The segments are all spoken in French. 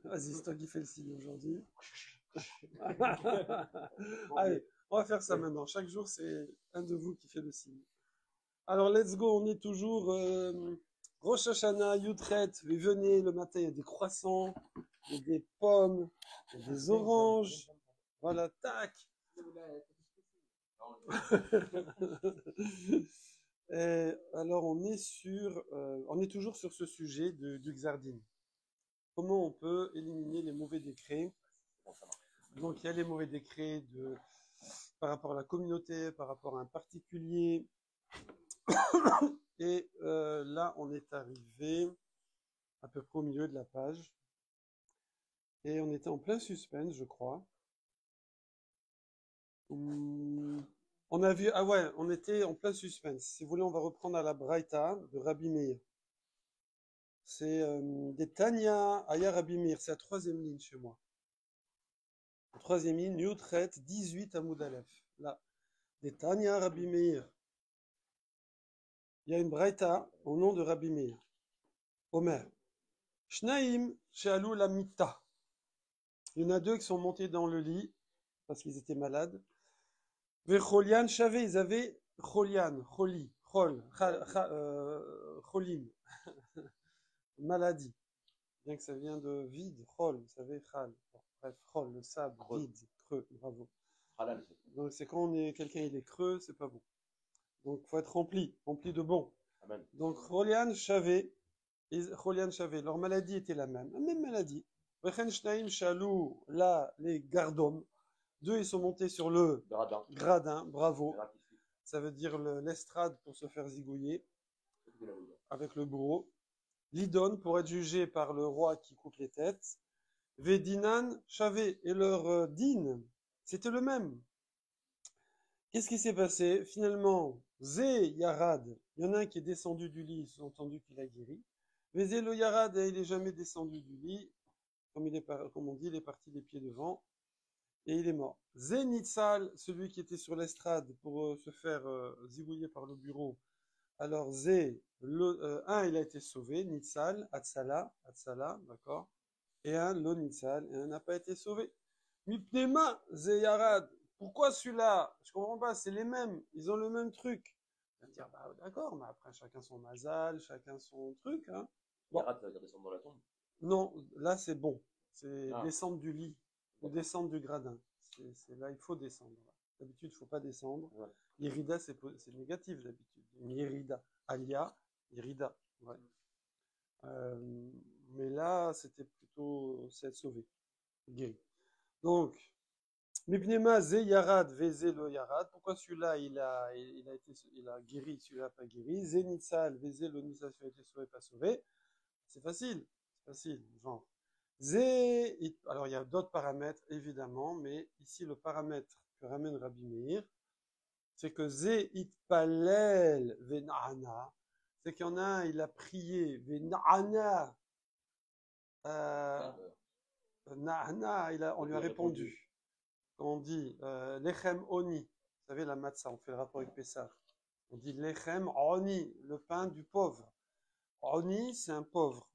Vas-y, c'est toi qui fais le signe aujourd'hui. Allez, on va faire ça maintenant. Chaque jour, c'est un de vous qui fait le signe. Alors, let's go. On est toujours Rosh Hashanah, Yutret. Venez le matin, il y a des croissants, il y a des pommes, il y a des oranges. Voilà, tac. Et alors, on est toujours sur ce sujet du Xardin. Comment on peut éliminer les mauvais décrets? Donc, il y a les mauvais décrets par rapport à la communauté, par rapport à un particulier. Et là, on est arrivé à peu près au milieu de la page. Et on était en plein suspense, je crois. On a vu, ah ouais, on était en plein suspense. Si vous voulez, on va reprendre à la Braïta de Rabbi Meir. C'est des Tanya Aya Rabbi Meir. C'est la troisième ligne chez moi. La troisième ligne, Yutret 18 Amoud Aleph. Là, des Tanya Rabbi Meir. Il y a une Braïta au nom de Rabbi Meir. Omer. Shnaim Shealou la Mitta. Il y en a deux qui sont montés dans le lit parce qu'ils étaient malades. Vecholian Chavé, ils avaient Cholian, Choli, Chol, Cholim, maladie. Bien que ça vient de vide, Chol, vous savez, Chal. Bref, Chol, le sable, vide, creux, bravo. Donc c'est quand quelqu'un il est creux, c'est pas bon. Donc il faut être rempli de bon. Amen. Donc Cholian Chavé, leur maladie était la même maladie. Rechenshnaim Shalou, là, les gardom. Deux, ils sont montés sur le gradin, bravo. Ça veut dire l'estrade pour se faire zigouiller avec le bourreau. L'idon pour être jugé par le roi qui coupe les têtes. Vedinan, Chavé, et leur din, c'était le même. Qu'est-ce qui s'est passé? Finalement, Zé Yarad, il y en a un qui est descendu du lit, ils ont entendu qu'il a guéri. Mais Zé le Yarad, il n'est jamais descendu du lit. Comme on dit, il est parti les pieds devant. Et il est mort. Zé Nitzal, celui qui était sur l'estrade pour se faire zigouiller par le bureau. Alors Zé, un il a été sauvé, Nitzal, Atsala, d'accord. Et un, lo Nitzal, et un n'a pas été sauvé. Mipnema, Zé Yarad. Pourquoi celui-là? Je comprends pas, c'est les mêmes, ils ont le même truc. On va dire, bah d'accord, mais après chacun son mazal, chacun son truc. Hein. Bon. Yarad, ça veut dire descendre dans la tombe? Non, là c'est bon. C'est descendre du lit ou descendre du gradin. C'est là, il faut descendre. D'habitude, il ne faut pas descendre. Ouais. Irida, c'est négatif d'habitude. Irida. Alia, Irida. Ouais. Mais là, c'était plutôt c'est être sauvé. Guéri. Donc, Mipnema ze yarad veze lo yarad. Pourquoi celui-là, il a guéri, celui-là pas guéri. Ze nitzal veze lo nitzal, celui-là a été sauvé, pas sauvé. C'est facile. C'est facile. Genre. Alors il y a d'autres paramètres évidemment, mais ici le paramètre que ramène Rabbi Meir, c'est que Zé itpalel vena'ana, c'est qu'il y en a un, il a prié vena'ana, na'ana, on lui a répondu. Quand on dit lechem oni, vous savez la matzah, on fait le rapport avec Pessah. On dit lechem oni, le pain du pauvre. Oni, c'est un pauvre.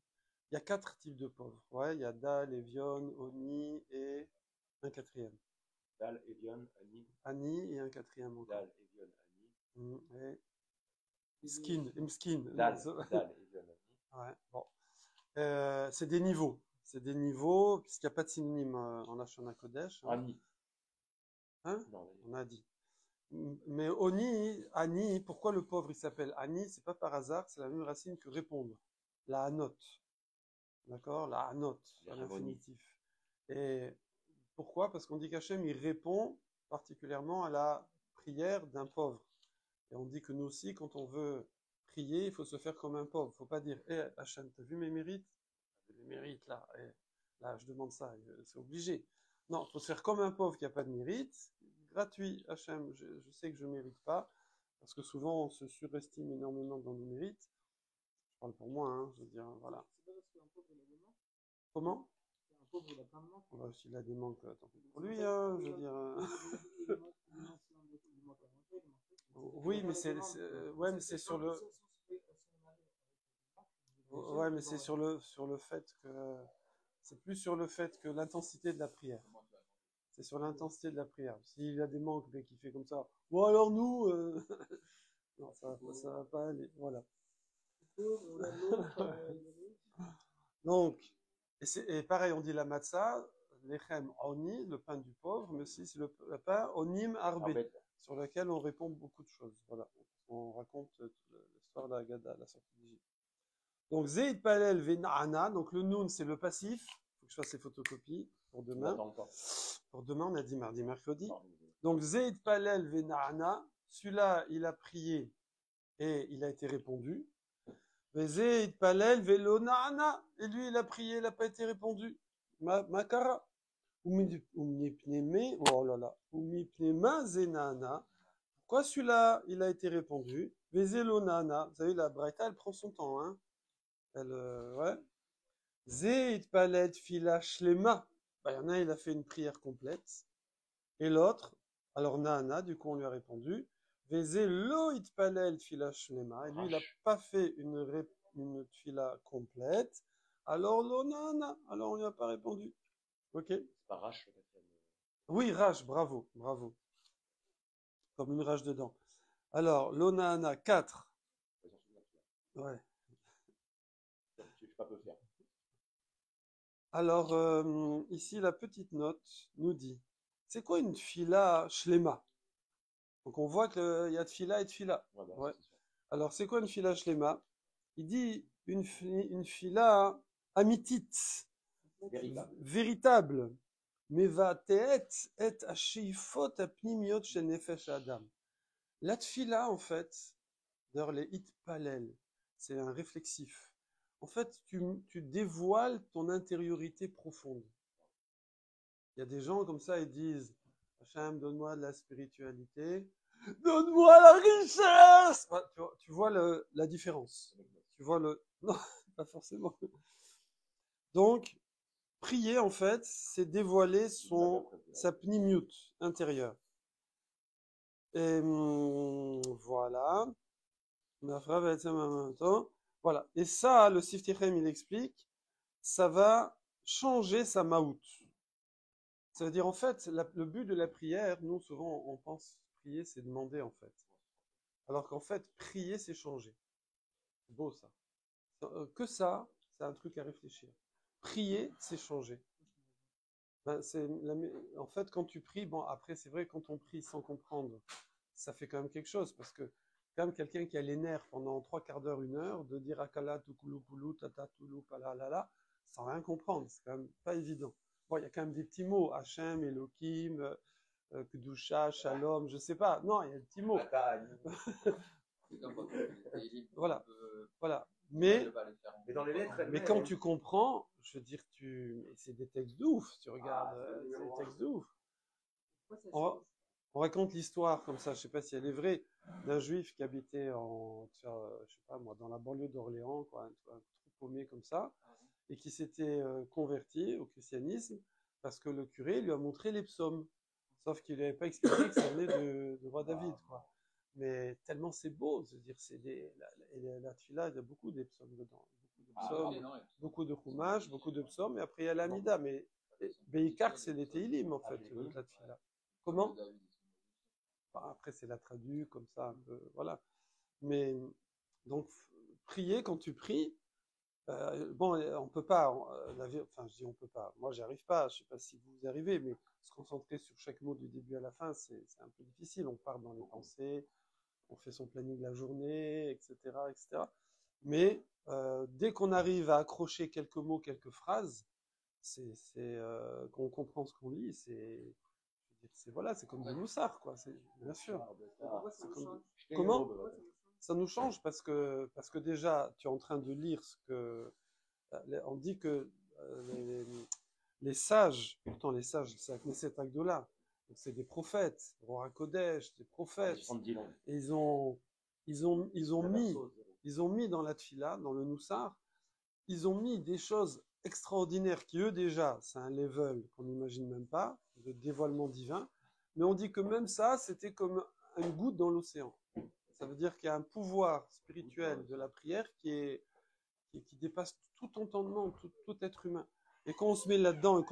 Il y a 4 types de pauvres. Ouais, il y a Dal, Evion, Oni et un quatrième. Dal, Evion, Ani. Ani et un quatrième encore. Dal, Evion, Ani. Et Miskin. Dal, Evion, Ani. Ouais, bon. C'est des niveaux. C'est des niveaux, puisqu'il n'y a pas de synonyme en Lashon HaKodesh. Hein. Ani. Hein? Non, on a dit. Mais Oni, Ani, pourquoi le pauvre il s'appelle Ani? C'est pas par hasard, c'est la même racine que répondre. La Hanot. D'accord? La Hanot, à l'infinitif. Et pourquoi? Parce qu'on dit qu'Hachem, il répond particulièrement à la prière d'un pauvre. Et on dit que nous aussi, quand on veut prier, il faut se faire comme un pauvre. Il ne faut pas dire, hé Hachem, t'as vu mes mérites? Les mérites, là, là, je demande ça, c'est obligé. Non, il faut se faire comme un pauvre qui n'a pas de mérite. Gratuit, Hachem, je sais que je ne mérite pas, parce que souvent, on se surestime énormément dans nos mérites. Je parle pour moi, hein, je veux dire, voilà. Comment? Un pauvre, il a plein de manques. Ouais, s'il a des manques, tant pis pour lui, hein, je veux dire. Oui, mais ouais, mais c'est sur le. Ouais, mais c'est sur le fait que C'est plus sur le fait que l'intensité de la prière. C'est sur l'intensité de la prière. S'il y a des manques, mais qui fait comme ça, bon alors nous, non, ça va pas aller. Voilà. Donc, et pareil, on dit la matzah, lechem oni, le pain du pauvre, mais aussi c'est le pain onim arbé, sur lequel on répond beaucoup de choses. Voilà. On raconte l'histoire de la Haggadah, la sortie d'Égypte. Donc, Zeid Palel Vena'ana, donc le noun c'est le passif. Il faut que je fasse ces photocopies pour demain. Pour demain, on a dit mardi, mercredi. Donc, Zeid Palel Vena'ana, celui-là, il a prié et il a été répondu. Zeid Palel Velona'ana, et lui, il a prié, il n'a pas été répondu. Makara. Oh là là. Umipnema Zena'ana. Pourquoi celui-là, il a été répondu? Vezelona'ana. Vous savez, la Braïta, elle prend son temps, hein. Ouais. Zeid Palel Fila Shlema. Il y en a un, il a fait une prière complète. Et l'autre, alors Na'ana, du coup, on lui a répondu. Vezelo Itpalel Fila Shlema. Et lui, il n'a pas fait une fila complète. Alors lo Na'ana. Alors on lui a pas répondu. Ok. C'est pas Rash, le quatrième. Oui, Rash, bravo, bravo. Comme une rage dedans. Alors, lo Na'ana 4. Ouais. Je pas peu faire. Alors, ici, la petite note nous dit, c'est quoi une fila shlema? Donc, on voit qu'il y a de fila et de fila. Ouais. Alors, c'est quoi une fila shlema? Il dit une fila amitite, véritable. Mevateet et ashifot apnimiot shel nefesh adam. La tfila, en fait, d'ailleurs, les itpalel, c'est un réflexif. En fait, tu dévoiles ton intériorité profonde. Il y a des gens comme ça, ils disent Hachem, donne-moi de la spiritualité, donne-moi la richesse. Tu vois la différence. Tu vois le. Non, pas forcément. Donc, prier, en fait, c'est dévoiler sa pnimiut intérieure. Et voilà. Ma frère va être en même temps. Voilà. Et ça, le Siftichem, il explique, ça va changer sa maout. Ça veut dire, en fait, le but de la prière, nous, souvent, on pense prier, c'est demander, en fait. Alors qu'en fait, prier, c'est changer. C'est beau, ça. Que ça, c'est un truc à réfléchir. Prier, c'est changer. En fait, quand tu pries, bon, après, c'est vrai, quand on prie sans comprendre, ça fait quand même quelque chose, parce que quand même quelqu'un qui a les nerfs pendant 3/4 d'heure, 1 heure, de dire akala tukulu pulu tata tulu palalala, sans rien comprendre, c'est quand même pas évident. Bon, il y a quand même des petits mots, Hachem, Elohim, Kedusha, Shalom, je sais pas. Non, il y a des petits mots. Voilà, voilà. Mais dans les lettres, mais quand tu comprends, je veux dire, c'est des textes de ouf. Tu regardes, c'est des textes de ouf. On raconte l'histoire comme ça, je sais pas si elle est vraie, d'un juif qui habitait je sais pas moi, dans la banlieue d'Orléans, quoi, un trou paumé comme ça, et qui s'était converti au christianisme parce que le curé lui a montré les psaumes, sauf qu'il n'avait pas expliqué que ça venait de roi David, quoi. Mais tellement c'est beau, je veux dire, la tfila, il y a beaucoup des psaumes dedans, beaucoup de chumash, beaucoup de psaumes, et après il y a l'amida, mais Beikar, c'est les Teilim en fait, la tfila. Comment? Après, c'est la tradu, comme ça, un peu, voilà. Mais, donc, prier, quand tu pries, bon, on peut pas, enfin, je dis on peut pas, moi, j'y arrive pas, je sais pas si vous y arrivez, mais se concentrer sur chaque mot du début à la fin, c'est un peu difficile. On part dans les pensées, on fait son planning de la journée, etc., etc. Mais, dès qu'on arrive à accrocher quelques mots, quelques phrases, qu'on comprend ce qu'on lit, voilà, c'est comme du moussard, quoi. Bien sûr. Comment? Ça nous change parce que déjà, tu es en train de lire ce que. On dit que les sages, pourtant les sages, c'est la Knesset Agdola, c'est des prophètes, Rora Kodesh, des prophètes. Et ils ont mis dans la tfila, dans le noussard, ils ont mis des choses extraordinaires qui, eux, déjà, c'est un level qu'on n'imagine même pas, de dévoilement divin. Mais on dit que même ça, c'était comme une goutte dans l'océan. Ça veut dire qu'il y a un pouvoir spirituel de la prière qui dépasse tout entendement, tout être humain. Et quand on se met là-dedans et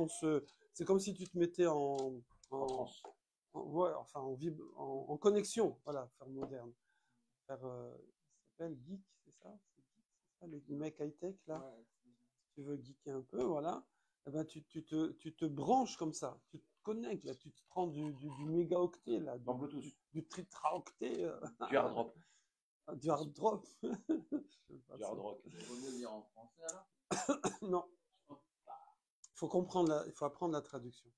c'est comme si tu te mettais En transe. ouais, enfin, en connexion, voilà, faire moderne. Faire, ça s'appelle geek, c'est ça? C'est ça, les mecs high-tech, là? Si tu veux geeker un peu, voilà. Eh ben, tu te branches comme ça, tu te connectes, là, tu te prends du mégaoctet, là, Dans Bluetooth. du tétraoctet, Du hard drop. du hard drop. Je sais pas Du ça. hard rock. Vaut mieux lire en français alors? Non, il faut apprendre la traduction.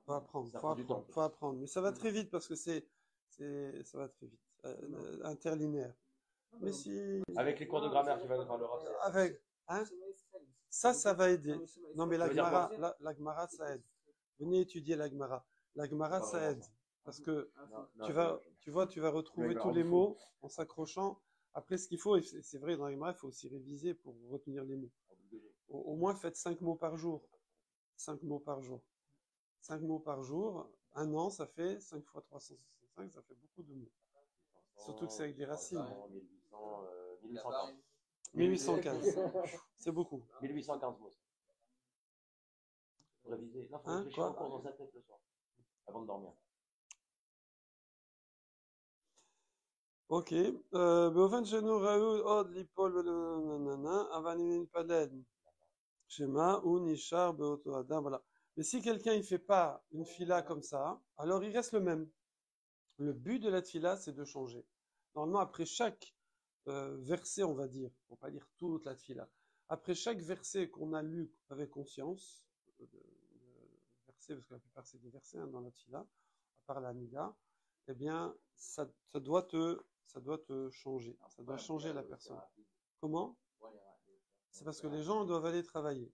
Faut apprendre, Ça faut prend du apprendre, temps. faut apprendre. Mais ça va très vite parce que ça va très vite. Interlinéaire. Mais si, Avec les cours de grammaire qui va dans l'Europe, c'est avec, hein, ça va aider. Non, mais Ça veut dire la Gemara, ça aide. Venez étudier la Gemara. La Gemara, Pas ça vraiment aide. Parce que Non, tu vas retrouver Oui, tous en les dessous. mots en s'accrochant. Après, ce qu'il faut, et c'est vrai, dans la Gemara, il faut aussi réviser pour retenir les mots. Au moins, faites 5 mots par jour. 5 mots par jour. 5 mots par jour. Un an, ça fait 5 fois 365, ça fait beaucoup de mots. Surtout que c'est avec des racines. 1800, 1815. 1815. C'est beaucoup. 1815 mots. Faut réviser. Non, faut Hein, réfléchir quoi? au cours dans sa tête le soir. Avant de dormir. Ok. באופן שאינו ראוי עוד ליפול אבל אם נתפלל שמא הוא נשאר באותו אדם, voilà. Mais si quelqu'un il fait pas une fila comme ça, alors il reste le même. Le but de la fila, c'est de changer. Normalement, après chaque verset, on va dire, pour pas dire toute la fila, après chaque verset qu'on a lu avec conscience, verset, parce que la plupart c'est des versets dans la fila, à part la Amiga, eh bien, ça doit te changer. Ça doit changer la personne. Comment? C'est parce que les gens doivent aller travailler.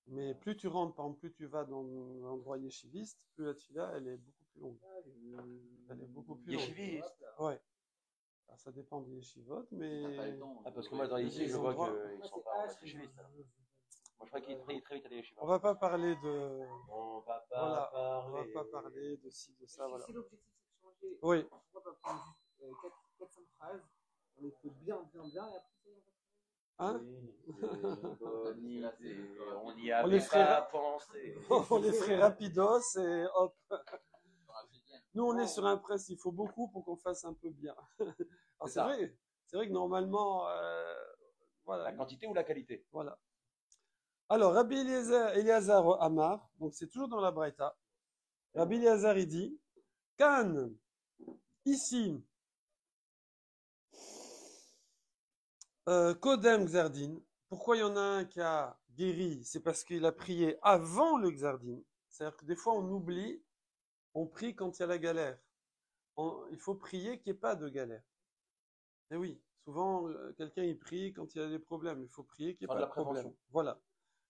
Mais plus tu rentres, par exemple, plus tu vas dans l'endroit yeshiviste, plus la tfila, elle est beaucoup plus longue. Elle est beaucoup plus longue. Yeshiviste. Ouais. Alors, ça dépend des yeshivot, mais... Ah, parce que moi, dans ici, Les je vois endroits- qu'ils ne sont pas en yeshivistes. Moi, je crois qu'ils très vite à des yeshivas. On va pas parler de... On va pas Voilà. parler. On va pas parler de ci, de ça, voilà. Si l'objectif c'est de changer, Oui. on va prendre juste 400 phrases, on les fait bien, et après ça, Hein? Oui, c'est une bonne idée. On n'y On les avait ferait pas pensé. On les ferait rapidos et hop. Nous, on est sur un principe. Il faut beaucoup pour qu'on fasse un peu bien. Alors, C'est c'est ça. vrai. C'est vrai que normalement, voilà. La quantité ou la qualité? Voilà. Alors, Rabbi Eliezer Amar, donc c'est toujours dans la Braïta. Rabbi Eliezer, il dit, Kan, ici, Kodem Xardin. Pourquoi il y en a un qui a guéri? C'est parce qu'il a prié avant le Xardin. C'est-à-dire que des fois, on oublie, on prie quand il y a la galère. Il faut prier qu'il n'y ait pas de galère. Et oui, souvent, quelqu'un il prie quand il y a des problèmes. Il faut prier qu'il n'y ait Faire pas de de la problème. prévention. Voilà.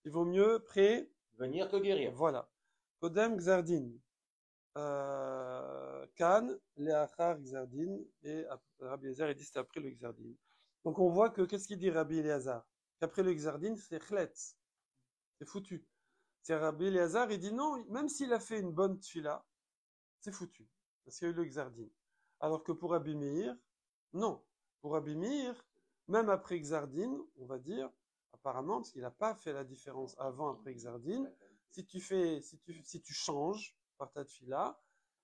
Il vaut mieux prier. Venir que guérir. Voilà. Kodem Xardin. Kan, Leachar Xardin. Et Rabbi Eliezer, il dit c'est après le Xardin. Donc on voit que, qu'est-ce qu'il dit Rabbi Eliezer? Qu'après le Xardin, c'est Chletz. C'est foutu. C'est Rabbi Eliezer, il dit non, même s'il a fait une bonne tfila, c'est foutu. Parce qu'il y a eu le Xardin. Alors que pour Rabbi Meir, non. Pour Rabbi Meir, même après Xardin, on va dire, apparemment, parce qu'il n'a pas fait la différence avant, après Xardin, si tu changes par ta tfila,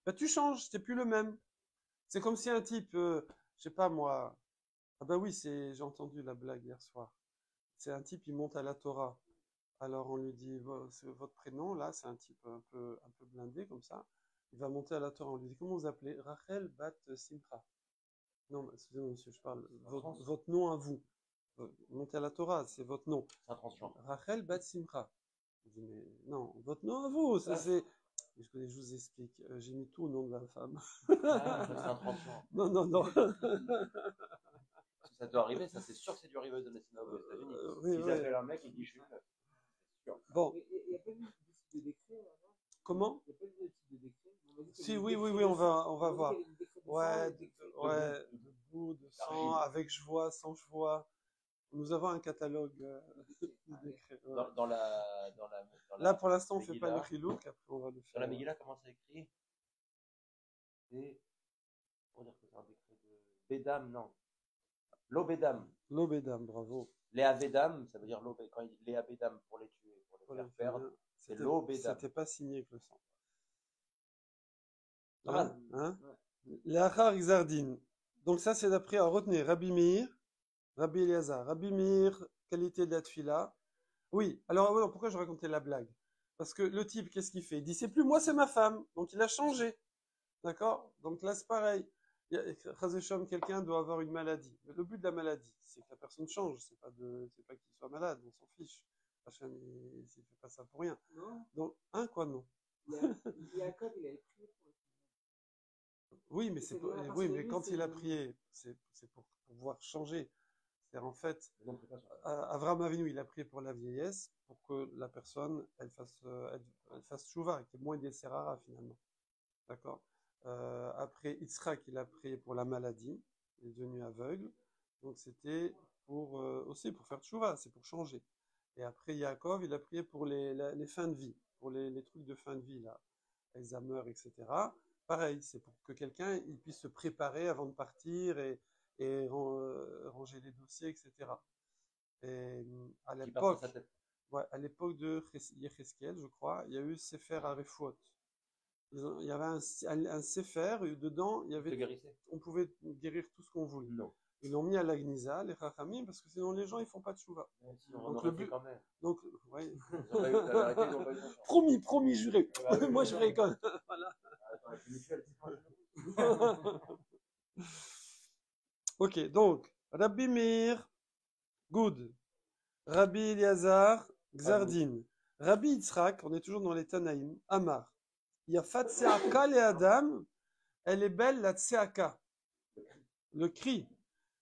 bah tu changes, c'est plus le même. C'est comme si un type, je sais pas moi, ah bah oui, j'ai entendu la blague hier soir. C'est un type, il monte à la Torah. Alors on lui dit, votre prénom, là, c'est un type un peu blindé comme ça. Il va monter à la Torah. On lui dit, comment vous appelez? Rachel Bat Simcha. Non, excusez-moi, monsieur, je parle. Votre nom à vous. Montez à la Torah, c'est votre nom. C'est un transgenre. Rachel Bat Simcha. Je dis, mais non, votre nom à vous, ça c'est. Je vous explique. J'ai mis tout au nom de la femme. Ah, c'est un transgenre. Non, non, non. Ça doit arriver, ça c'est sûr que c'est dû arriver aux synagogues aux États-Unis. Oui, Ils oui. appellent un mec, il dit je suis une meuf. Bon, il n'y a pas eu de type de décret là, non? comment? Il n'y a pas eu de type de décret? On m'a dit qu'il y Si, avait oui, des oui, décrets oui, on de va sang. voir. On m'a dit qu'il y avait des décrets de sang Ouais, et des décrets de ouais, de bout, de sang, avec je vois, sans je vois. Nous avons un catalogue de décrets. Ouais. Dans Là, pour l'instant, on ne fait pas le Megillah. chilouk, après on va le Dans faire. la Megillah, comment c'est écrit? C'est. Pour dire que c'est un décret de. Bédam, non. L'Obédam. L'obédam, bravo. Les Avédam, ça veut dire l'Obé. Quand il dit les Abédam pour les tuer, pour les Lo Bedam. C'était pas signé avec le sang. Pas mal. Hein? Ouais. L'achar Xardin. Donc ça, c'est d'après à retenir Rabbi Meir, Rabbi Eliezer. Rabbi Meir, qualité de la tfila. Oui, alors ouais, pourquoi je racontais la blague? Parce que le type, qu'est-ce qu'il fait? Il dit, c'est plus moi, c'est ma femme. Donc il a changé. D'accord? Donc là, c'est pareil. Chas v'shalom, quelqu'un doit avoir une maladie. Mais le but de la maladie, c'est que la personne change. C'est pas qu'il soit malade, on s'en fiche. Hachem, il fait pas ça pour rien. Non, Donc, quoi, non? Jacob, il avait prié pour le Oui, mais C'est c'est bien, à partir oui, de mais lui, quand c'est il a le- prié, c'est pour pouvoir changer. C'est en fait, Non, c'est pas ça. Avraham Avinu, il a prié pour la vieillesse, pour que la personne, elle fasse tchouva, qu'il y ait moins d'Yetzer finalement. D'accord? Après, Yitzhak, il a prié pour la maladie, il est devenu aveugle. Donc c'était pour, aussi pour faire tchouva, c'est pour changer. Et après, Yaakov, il a prié pour les fins de vie, pour les trucs de fin de vie, là, Alzheimer, etc. Pareil, c'est pour que quelqu'un il puisse se préparer avant de partir et ranger les dossiers, etc. Et à Qui part dans l'époque, sa tête. ouais, à l'époque de Yecheskel, je crois, il y a eu Sefer Arefot. Il y avait un Sefer, et dedans, il y Te avait, guérissez? on pouvait guérir tout ce qu'on voulait. Non. Ils l'ont mis à la Gnisa, les Chachamim, parce que sinon les gens ils font pas de chouva. Sinon, on Donc aurait le fait but, quand même. donc ouais. Ils ont pas eu, la vérité, ils ont pas eu de chance. Promis, juré. Ah bah oui, Moi oui, je oui. ferai quand même. Voilà. Attends, avec le mutuel, c'est pas Ok, donc Rabbi Meir, good. Rabbi Eliazar, Xardin. Rabbi Yitzhak, on est toujours dans les Tanaïm, Amar. Yafat Tseaka le Adam, elle est belle la Tseaka. Le cri.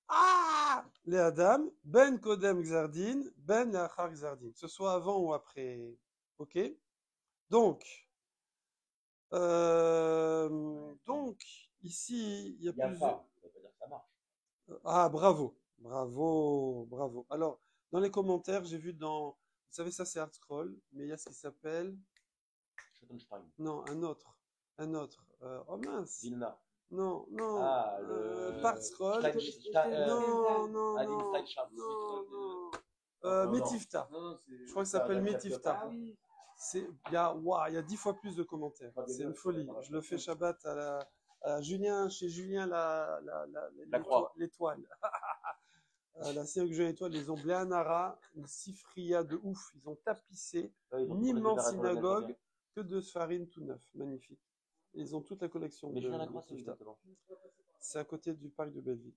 Ah! Les Adam, Ben Kodem Xardin, Ben Lachar Xardin. Que ce soit avant ou après. Ok? Donc, ici, il y a Il y a plusieurs. pas. Ça veut pas dire que ça marche. Ah, bravo. Alors, dans les commentaires, j'ai vu vous savez, ça c'est ArtScroll, mais il y a ce qui s'appelle, Schottenstein. non, un autre. Oh mince. Vilna. Non. Ah, le. Par scroll. Non. Adin Steinschatz. Non. Metifta. Non, c'est. Je crois que ça s'appelle Metifta. Ah oui. Il y a 10 fois plus de commentaires. C'est une folie. Je le fais Shabbat à Julien, chez Julien, La croix. l'étoile. La synagogue Julien Étoile, ils ont Bléanara, une sifria de ouf. Ils ont tapissé une immense synagogue que de Sfarim tout neuf. Magnifique. Ils ont toute la collection. Mais de Julien Lacroix, c'est Metifta. exactement. C'est à côté du parc de Belleville.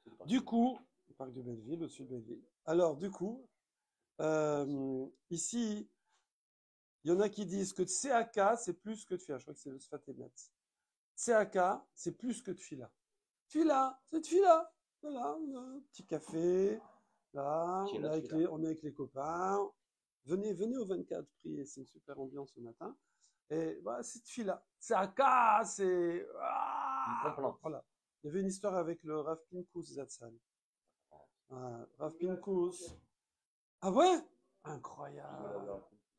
C'est le parc. Du coup, le parc de Belleville, au-dessus de Belleville. Alors, du coup, ici, il y en a qui disent que Tseaka, c'est plus que Tfila. Je crois que c'est le Sfatemet. Tseaka, c'est plus que Tfila. Tfila, c'est Tfila. Voilà, un petit café. Là, on est avec les copains. Venez au 24 prier, c'est une super ambiance ce matin. Et voilà, c'est Tfila. Tseaka, c'est. Voilà. Il y avait une histoire avec le Rav Pinkus Zatzal. Rav Pinkus. Ah ouais?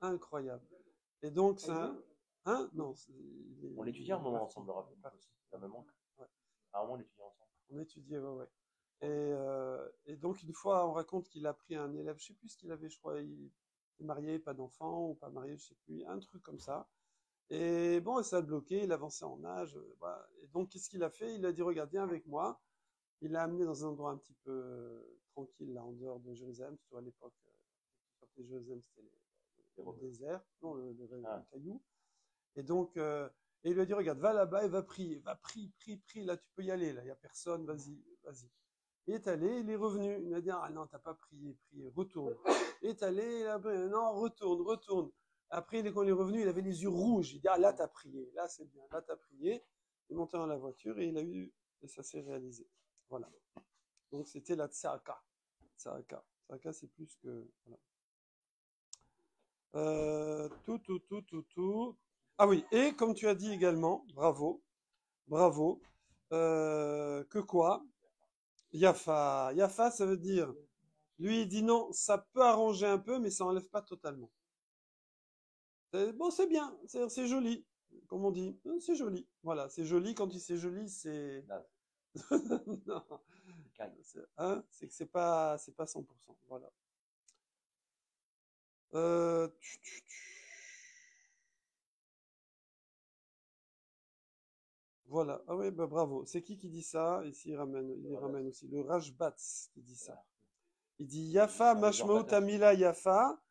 Incroyable. Et donc, ça. Hein? Non. On l'étudiait un moment ensemble, le rappel. Ça me manque. Ouais. À un moment, on l'étudiait ensemble. On étudiait, ouais. Et donc, une fois, on raconte qu'il a pris un élève, je sais plus ce qu'il avait, je crois, il est marié, pas d'enfant, ou pas marié, je sais plus, un truc comme ça. Et bon, ça a bloqué, il avançait en âge. Voilà. Et donc, qu'est-ce qu'il a fait? Il a dit, regarde, viens avec moi. Il l'a amené dans un endroit un petit peu tranquille, là, en dehors de Jérusalem. Tu vois, à l'époque, sortait Jérusalem, c'était le désert, non, le caillou. Et donc, et il lui a dit, regarde, va là-bas et va prier. Prie, là, tu peux y aller, là, il n'y a personne, vas-y. Il est allé, il est revenu. Il m'a dit, ah non, t'as pas prié, retourne. Il est allé, non, retourne. Après, quand il est revenu, il avait les yeux rouges. Il dit, ah là, t'as prié, là, c'est bien, là, t'as prié. Il est monté dans la voiture et et ça s'est réalisé. Voilà. Donc, c'était la Tsaka. Tsaka, c'est plus que, voilà. Tout. Ah oui, et comme tu as dit également, bravo, que quoi? Yafa, ça veut dire, lui il dit non, ça peut arranger un peu, mais ça enlève pas totalement. Bon, c'est bien, c'est joli, comme on dit, c'est joli. Voilà, c'est joli, quand c'est joli, c'est... Non, c'est que c'est pas 100%, voilà. Voilà. Ah oui, bah bravo. C'est qui dit ça? Ici, il ramène aussi. Le Rajbatz qui dit ça. Il dit Yafa mashmaut amila Yafa.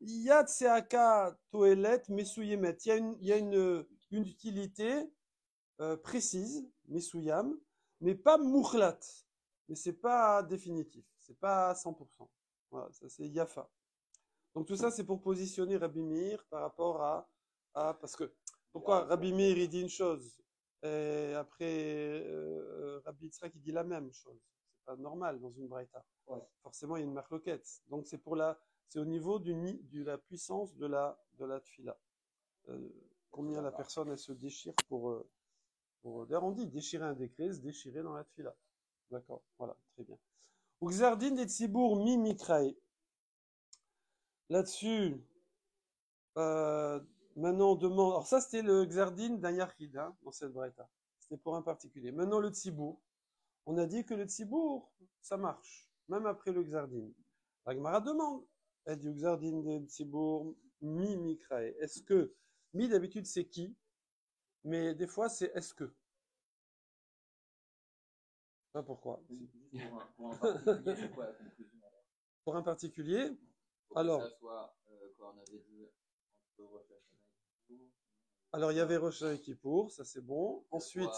Yad seaka toelet mesuyemet. Il y a une utilité précise, mesuyam, mais pas mouchlat. Mais c'est pas définitif. C'est pas à 100%. Voilà, ça c'est Yafa. Donc tout ça, c'est pour positionner Rabbi Meir par rapport parce que, pourquoi Rabbi Meir, il dit une chose, et après, Rabbi Yitzhak, il dit la même chose. C'est pas normal dans une braïta. Ouais. Forcément, il y a une marloquette. Donc c'est au niveau de la puissance de la tfila. Combien la personne, elle se déchire d'ailleurs, on dit déchirer un décret, se déchirer dans la tfila. D'accord, voilà, très bien. Uxardin des tzibour mi mikrae. Là-dessus, maintenant on demande. Alors, ça, c'était le Xardin d'un Yachid, hein, dans cette braïta. C'était pour un particulier. Maintenant, le Tzibour. On a dit que le Tzibour, ça marche, même après le Xardin. La Gemara demande. Elle dit Xardin de Tzibour, mi mikrae. Est-ce que. Mi, d'habitude, c'est qui? Mais des fois, c'est est-ce que. Pas pourquoi. Pour un particulier, c'est quoi la conclusion? Pour un particulier, Faut que alors. ça soit, quoi, on avait dit, entre Rosh Hashanah et Kippour. Alors, il y avait Rosh Hashanah et Kippour, ça c'est bon. Ensuite,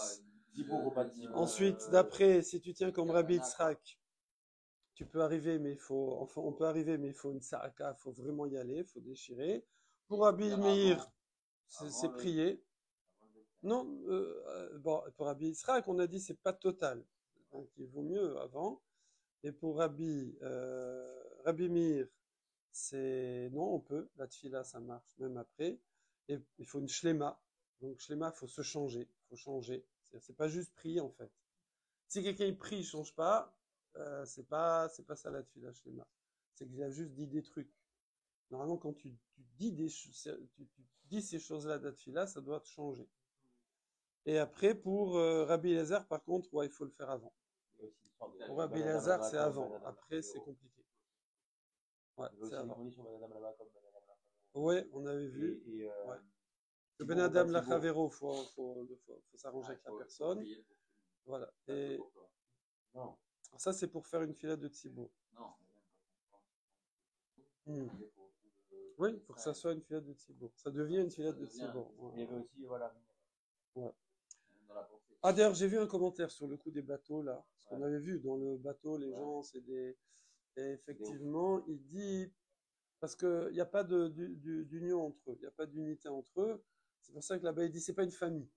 Ensuite, d'après, si tu tiens comme Rabbi Yitzhak, tu peux arriver, mais on peut arriver, mais il faut une saraka, il faut vraiment y aller, il faut déchirer. Pour Rabbi Meir, c'est prier. Non, bon, pour Rabbi Yitzhak, on a dit c'est pas total, donc il vaut mieux avant. Et pour Rabbi Meir, c'est non, on peut. La tfila, ça marche même après. Et il faut une shlema. Donc shlema, il faut se changer, il faut changer. C'est pas juste prier en fait. Si quelqu'un prie, il change pas, c'est pas ça la tfila shlema. C'est qu'il a juste dit des trucs. Normalement, quand tu dis ces choses-là de la tfila, ça doit te changer. Et après, pour Rabbi Elazar, par contre, ouais, il faut le faire avant. Pour Rabbi Elazar, c'est avant. Après, c'est compliqué. Ouais, c'est avant. Ouais, on avait vu. Ouais. Le Ben Adam Lachavero, faut s'arranger avec la personne. Voilà. Et alors ça, c'est pour faire une filade de Tzibour. Oui, pour que ça soit une filade de Tzibour. Ça devient une filade de Tzibour. Ouais. Il y avait aussi, voilà. Ouais. Ah, d'ailleurs, j'ai vu un commentaire sur le coup des bateaux, là. Parce qu'on avait vu dans le bateau, les gens, c'est des. Et effectivement, il dit. Parce qu'il n'y a pas d'union entre eux, il n'y a pas d'unité entre eux. C'est pour ça que là-bas, il dit c'est pas une famille.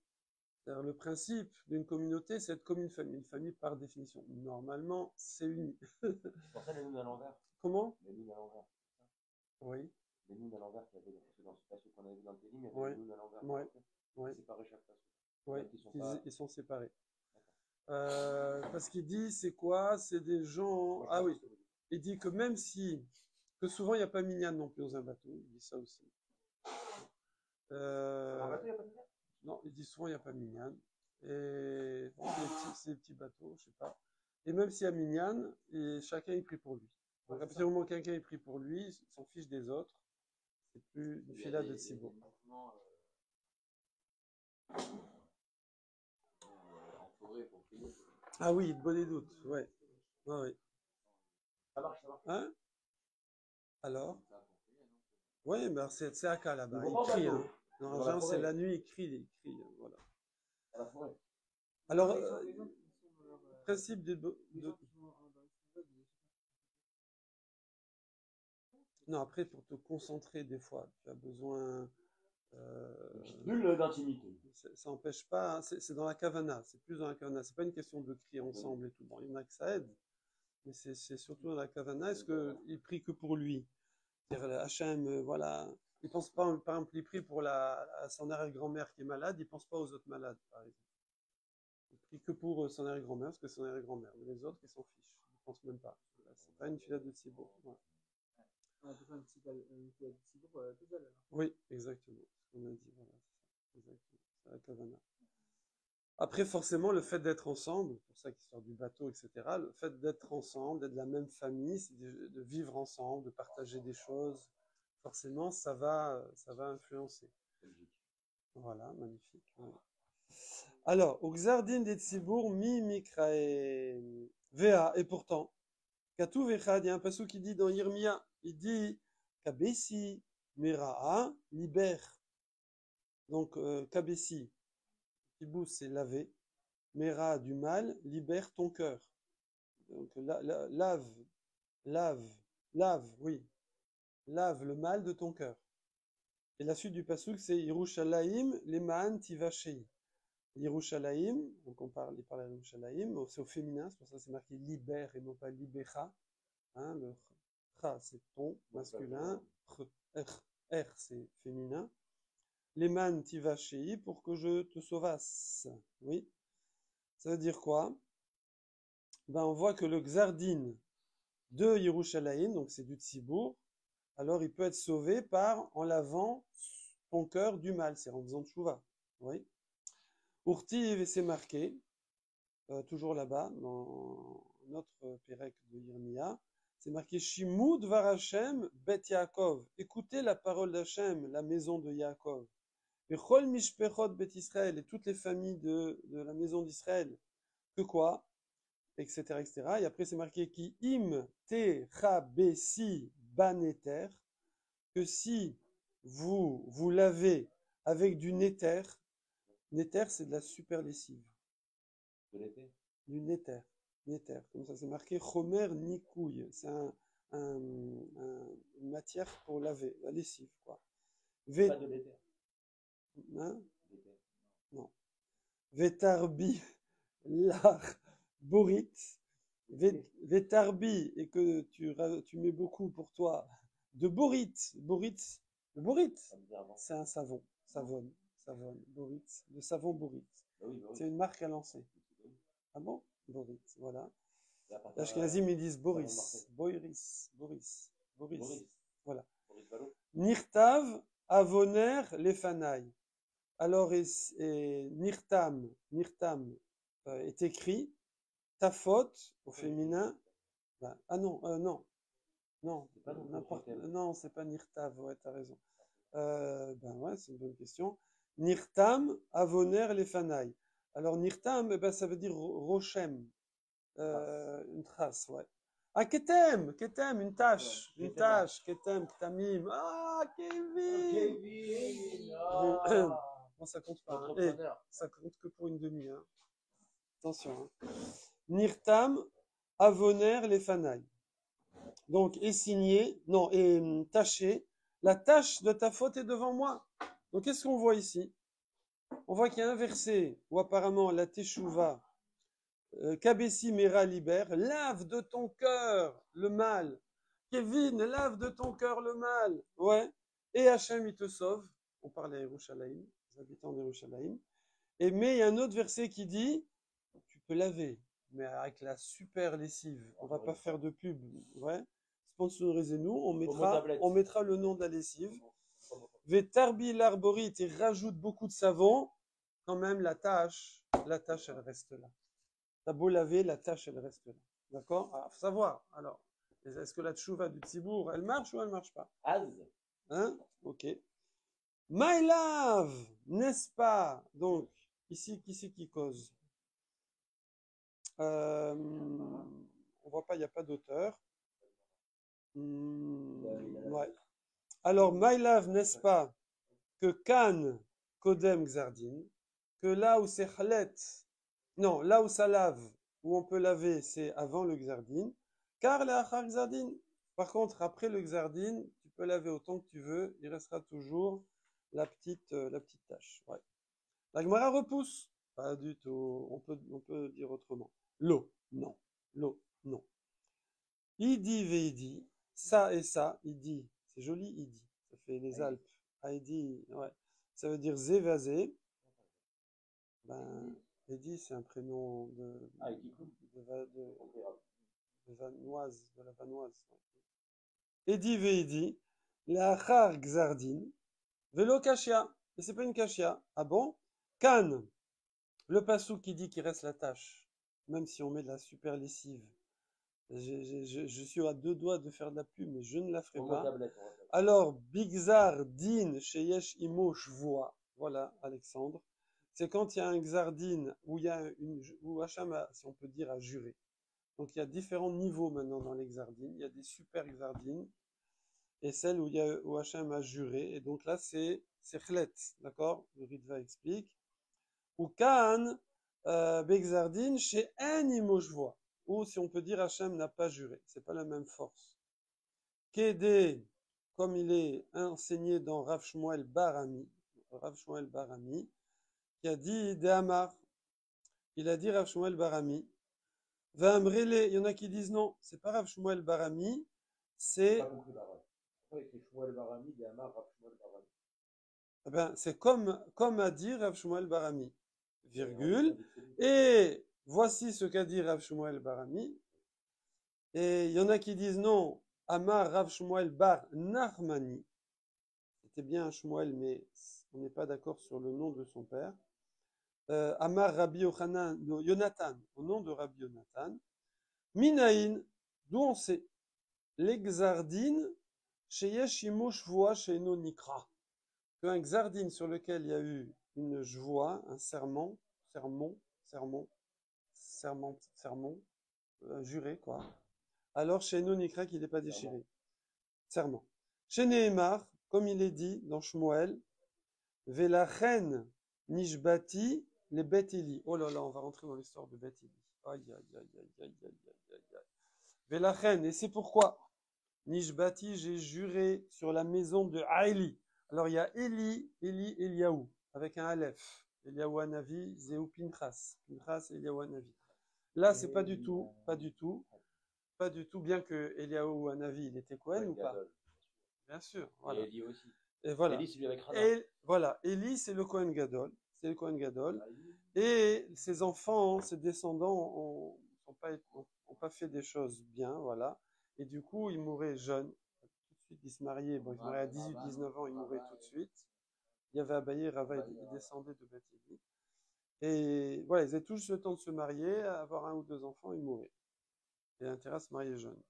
C'est-à-dire, le principe d'une communauté, c'est être comme une famille. Une famille, par définition, normalement, c'est uni. C'est pour ça les nouns à l'envers. Comment? Les nouns à l'envers. Oui. Les nouns à l'envers, il y avait dans ce passage qu'on avait vu dans le télim, il y avait les nouns à l'envers. Oui. Séparés chaque fois. Oui, ils sont séparés. Parce qu'il dit, c'est quoi? C'est des gens. Ah oui. Il dit que même si. Que souvent, il n'y a pas minyan non plus dans un bateau. Il dit ça aussi. Dans un bateau, il n'y a pas de minyan? Non, il dit souvent, il n'y a pas minyan. Et c'est des petits bateaux, je sais pas. Et même s'il y a minyan, et chacun est pris pour lui. Donc, à partir du moment où quelqu'un est pris pour lui, il s'en fiche des autres. C'est plus une filade de Tzibour. Ah oui, bonne des doutes, ouais. Ah, oui. Ça marche, ça marche. Hein? Alors? Oui, mais c'est Tzaka là-bas, il crie. Hein. Non, en général, c'est la nuit, il crie, voilà. À la forêt. Alors, principe de... Non, après, pour te concentrer, des fois, tu as besoin... Bulle d'intimité. Ça n'empêche pas, hein, c'est dans la kavana, c'est plus dans la kavana. C'est pas une question de crier ensemble et tout. Bon, il y en a que ça aide, mais c'est surtout dans la kavana. Est-ce qu'il prie que pour lui? C'est-à-dire, Hachem, voilà. Il pense pas, par exemple, il prie pour son arrière-grand-mère qui est malade, il pense pas aux autres malades, par exemple. Il prie que pour son arrière-grand-mère, parce que c'est son arrière-grand-mère. Mais les autres, ils s'en fichent. Ils ne pensent même pas. C'est pas une filade de Tzibour. Ouais. On peut faire une filade de Tzibour tout seul. Oui, exactement. Ce qu'on a dit, voilà. Exactement. C'est la kavana. Après, forcément, le fait d'être ensemble, pour ça qu'il sort du bateau, etc., le fait d'être ensemble, d'être de la même famille, c'est de vivre ensemble, de partager des choses, forcément, ça va influencer. Voilà, magnifique. Ouais. Alors, au Xardin des Tzibour, mi mikrae vea, et pourtant, Katou vechad, il y a un passage qui dit dans Yirmia, il dit, Kabesi mera'a libère. Donc, Kabesi, Kibou, c'est laver, mera du mal, libère ton cœur. Donc, oui, lave le mal de ton cœur. Et la suite du pasuk, c'est Yerushalayim leman tivashei. Yerushalayim, donc il parle à Yerushalayim, c'est au féminin, c'est pour ça que c'est marqué libère et non pas libécha. Hein, le cha c'est ton masculin, r c'est féminin. Leman tivashei, pour que je te sauvasse. Oui. Ça veut dire quoi? Ben, on voit que le Xardin de Yerushalayim, donc c'est du Tzibour, alors il peut être sauvé en lavant ton cœur du mal, c'est en faisant tchouva. Oui. Urtiv, et c'est marqué, toujours là-bas, dans notre Pérec de Yirmia, c'est marqué Shimud var Hashem bet Yaakov. Écoutez la parole d'Hachem, la maison de Yaakov. Et Chol mishpechot bet Israël, et toutes les familles de la maison d'Israël. Que quoi? Etc., etc. Et après c'est marqué Ki im te chabesi baneter, que si vous lavez avec du néther, néther c'est de la super lessive. Du néther. Néther. Comme ça c'est marqué chomer nikouille. C'est une matière pour laver, la lessive, quoi. Pas de l'éther. Hein? Non. Vetarbi lar borit. Vetarbi, et que tu mets beaucoup pour toi de borit. Borit. Le borit, c'est un savon. Savonne. Borit. Le savon borit. C'est une marque à lancer. Ah bon? Borit, voilà. Les Ashkenazim, ils disent Boris. Boris. Voilà. Nirtav avoner lefanaï. Alors, et nirtam est écrit, ta faute au féminin. Ben, non, c'est pas nirtav, ouais, t'as raison. Ben ouais, c'est une bonne question. Nirtam avoner lefanaï. Alors, nirtam, ben, ça veut dire rochem. Une trace, ouais. Ah, ketem, une tâche, ketem, ktamim. Ah, Kevin! Bon, ça compte pas. Hein. Ça compte que pour une demi. Hein. Attention. Hein. Nirtam, avoner les fanailles. Donc, est signé, non, est taché. La tâche de ta faute est devant moi. Donc, qu'est-ce qu'on voit ici? On voit qu'il y a un verset où apparemment la teshuva, Kabesi Mera libère, lave de ton cœur le mal. Kevin, lave de ton cœur le mal. Ouais. Et Hachem, il te sauve. On parle à Yerushalayim, les habitants d'Yerushalayim. Mais il y a un autre verset qui dit, tu peux laver, mais avec la super lessive. On va pas faire de pub. Ouais. Sponsorisez-nous, on mettra le nom de la lessive. Vetarbi l'arborit, et rajoute beaucoup de savon. Quand même, la tâche, elle reste là. T'as beau laver, la tâche, elle reste là. D'accord? Alors, faut savoir. Alors, est-ce que la tchouva du tzibour, elle marche ou elle marche pas? Hein? Ok. My love, n'est-ce pas? Donc, ici, qui c'est qui cause? On voit pas, il n'y a pas d'auteur. Ouais. Alors, my love, n'est-ce pas? Que Kan Kodem Xardin, que là où c'est Khalet, non, là où ça lave, où on peut laver, c'est avant le Xardin. Car le Achar Xardin, par contre, après le Xardin, tu peux laver autant que tu veux, il restera toujours la petite tache. Ouais. La Gemara repousse. Pas du tout. On peut dire autrement. L'eau, non. Idi veidi, ça et ça, idi. C'est joli, idi. Ça fait les Alpes. Idi, ouais. Ça veut dire zévazé. Ben, Idi, c'est un prénom de Vanoise, de la Vanoise. Edi veidi, l'achar xardin, velo kashia. Et c'est pas une kashia. Ah bon? Kan, le passou qui dit qu'il reste la tâche, même si on met de la super lessive. Je suis à 2 doigts de faire de la pub, mais je ne la ferai pas. Alors, bigzar din sheyesh imo shvoa. Voilà, Alexandre. c'est quand il y a un Xardin où il y a où Hacham, si on peut dire, a juré. Donc il y a différents niveaux maintenant dans les Xardin. Il y a des super Xardin et celle où Hacham a juré. Et donc là, c'est Chlet, d'accord? Le Ritva explique. Ou Khan, Begzardin, chez un Imoshvoa. Ou si on peut dire, Hacham n'a pas juré. C'est pas la même force. Kédé, comme il est enseigné dans Rav Shmuel Barami, qui a dit Dehamar, il a dit Rav Shmuel Barami, Vamrele, il y en a qui disent non, c'est pas Rav Shmuel Barami, c'est. Eh ben, c'est comme a dit Rav Shmuel Barami, virgule, et voici ce qu'a dit Rav Shmuel Barami, et il y en a qui disent non, Amar Rav Shmuel Bar Nachmani, c'était bien un Shmuel, mais on n'est pas d'accord sur le nom de son père. Amar Rabbi Yonatan, au nom de Rabbi Yonatan. Minaïn, d'où on sait. L'exardine, sheyesh imo shvoa sheino nikra. Qu'un xardine sur lequel il y a eu une joie, un serment, juré, quoi. Alors, sheino nikra, qu'il n'est pas déchiré. Serment. Chez Nehemar, comme il est dit dans Shmuel, Velachen nishbati les Betheli. Oh là là, on va rentrer dans l'histoire de Betheli. Aïe, aïe, aïe, aïe, aïe, aïe, aïe, aïe. Velachen, et c'est pourquoi nishbati, j'ai juré sur la maison de Haïli. Alors il y a Eliaou, avec un Aleph. Eliaou Hanavi, Zéou Pinchas. Pinchas, Eliaou Hanavi. Là, c'est pas du tout, bien que Eliaou Hanavi, il était Kohen ou pas? Bien sûr, voilà. Et Eli aussi. Et voilà. Eli, c'est lui avec Radha. Et voilà, Eli, c'est le Kohen Gadol. C'est le Kohen Gadol. Et ses enfants, ses descendants ont pas fait des choses bien, voilà. Et du coup, il mourait jeune. Tout de suite, il se mariait. Bon, il se mariait à 18, 19 ans, il mourait tout de suite. Il y avait Abaye, Rava, il descendait de Beth Eli. Et voilà, ils avaient tous le temps de se marier, avoir un ou deux enfants, ils mouraient. Et intérêt à se marier jeune.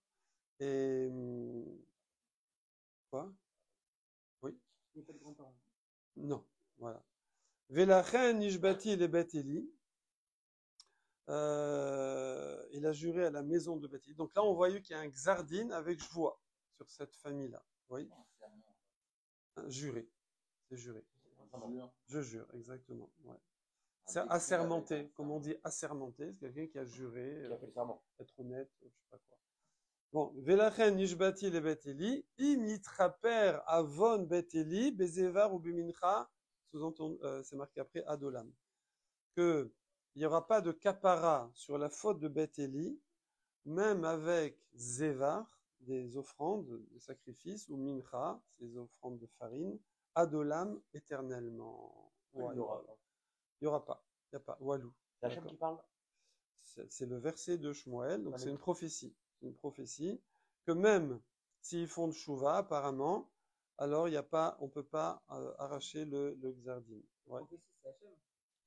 Et quoi? Oui? Il n'y a pas de grands-parents. Non, voilà. Velachen nishbati le Beth Eli. Il a juré à la maison de Beth Eli. Donc là, on voyait qu'il y a un xardin avec joie sur cette famille-là. Oui. Juré. C'est juré. Je jure, exactement. Ouais. C'est assermenté, comme on dit assermenté, c'est quelqu'un qui a juré, Qui a fait le serment. être honnête, je sais pas quoi. Bon, Velachen nishbati le Beth Eli, imitraper avon Beth Eli, bezevar ou bimincha, sous-entendu, c'est marqué après adolam, que il n'y aura pas de kapara sur la faute de Beth Eli, même avec zevar, des offrandes, des sacrifices, ou mincha, ces offrandes de farine, adolam éternellement. Il n'y aura pas. Il n'y aura pas. Il n'y a pas. Walou. C'est Hachem qui parle. C'est le verset de Shmuel, donc c'est une prophétie. C'est une prophétie que même s'ils font de Shuvah, apparemment, alors il y a pas, on peut pas arracher le xardin. Ouais. C'est Hachem.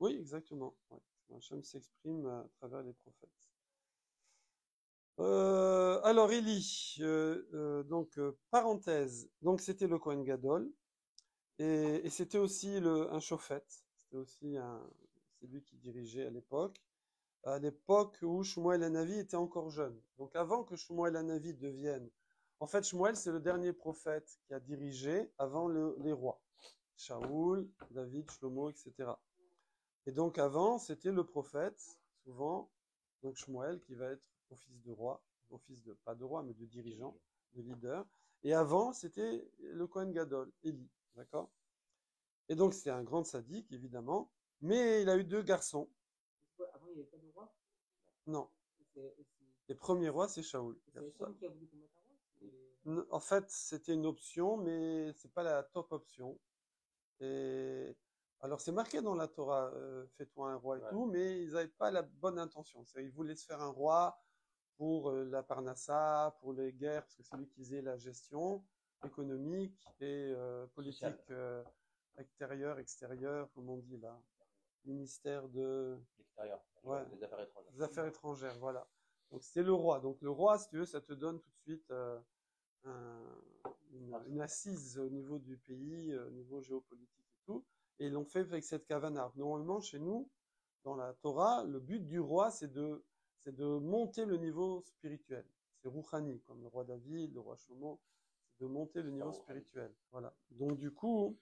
Oui, exactement. Ouais. Hachem s'exprime à travers les prophètes. Alors Élie, donc parenthèse, donc c'était le Kohen Gadol et c'était aussi un Shofet, c'était aussi c'est lui qui dirigeait à l'époque où Shmuel Hanavi était encore jeune. Donc avant que Shmuel Hanavi devienne, en fait Shmuel c'est le dernier prophète qui a dirigé avant les rois, Shaoul, David, Shlomo, etc. Et donc avant c'était le prophète, souvent, donc Shmuel qui va être office de roi, pas de roi mais de dirigeant, de leader. Et avant c'était le Kohen Gadol, Élie, d'accord? Et donc c'était un grand sadique évidemment, mais il a eu deux garçons. Avant, il n'y avait pas de roi? Non. Les premiers rois, c'est Shaoul. C'est Hachem qui a voulu commettre un roi? En fait, c'était une option, mais c'est pas la top option. Et alors, c'est marqué dans la Torah, fais-toi un roi et tout, mais ils n'avaient pas la bonne intention. Ils voulaient se faire un roi pour la Parnassa, pour les guerres, parce que c'est lui qui faisait la gestion économique et politique intérieure, extérieure, comme on dit là, ministère de L'extérieur. Ouais. Les affaires étrangères. Les affaires étrangères, voilà. Donc c'était le roi. Donc le roi, si tu veux, ça te donne tout de suite une assise au niveau du pays, au niveau géopolitique et tout. et ils l'ont fait avec cette kavana. Normalement, chez nous, dans la Torah, le but du roi, c'est de monter le niveau spirituel. C'est Rouhani, comme le roi David, le roi Shlomo, c'est de monter le niveau spirituel. Voilà. Donc du coup,